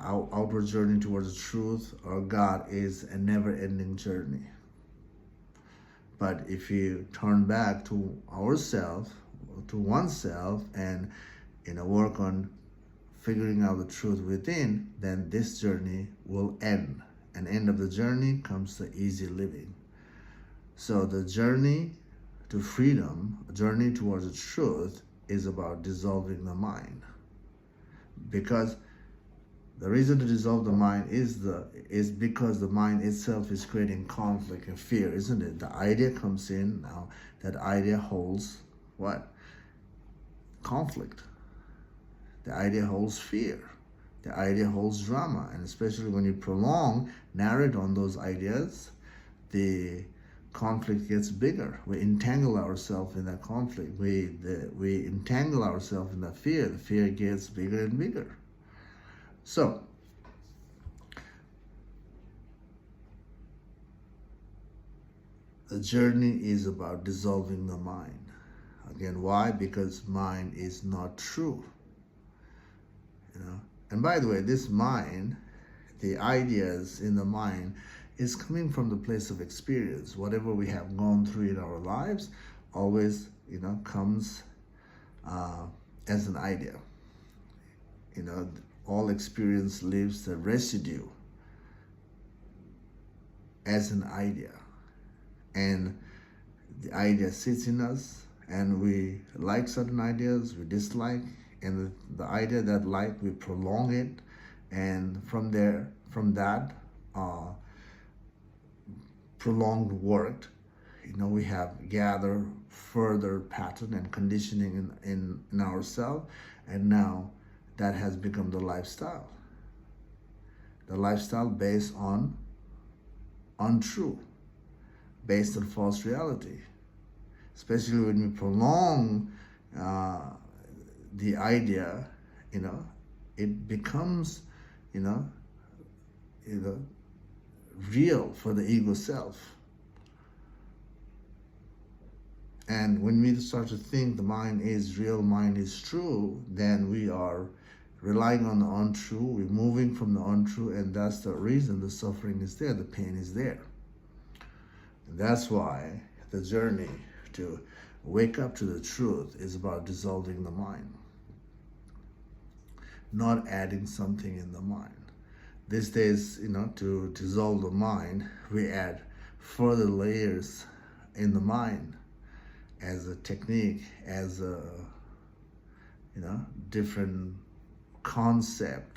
outward journey towards the truth or God is a never-ending journey. But if you turn back to ourselves, to oneself, and work on figuring out the truth within, then this journey will end. And end of the journey comes the easy living. So the journey to freedom, a journey towards the truth, is about dissolving the mind. Because the reason to dissolve the mind is because the mind itself is creating conflict and fear, isn't it? The idea comes in, now that idea holds what? Conflict. The idea holds fear. The idea holds drama. And especially when you prolong, narrate on those ideas, the conflict gets bigger. We entangle ourselves in that conflict. We entangle ourselves in that fear. The fear gets bigger and bigger. So, the journey is about dissolving the mind. Again, why? Because mind is not true. And by the way, this mind, the ideas in the mind, is coming from the place of experience. Whatever we have gone through in our lives always, comes as an idea. All experience leaves the residue as an idea. And the idea sits in us, and we like certain ideas, we dislike, and the idea that like, we prolong it, and from that prolonged work, we have gathered further pattern and conditioning in ourselves, and now that has become the lifestyle. The lifestyle based on untrue, based on false reality. Especially when we prolong the idea, it becomes, real for the ego self. And when we start to think the mind is real, mind is true, then we are relying on the untrue, we're moving from the untrue, and that's the reason the suffering is there, the pain is there. And that's why the journey to wake up to the truth is about dissolving the mind, not adding something in the mind. These days, to dissolve the mind, we add further layers in the mind as a technique, as a, different concept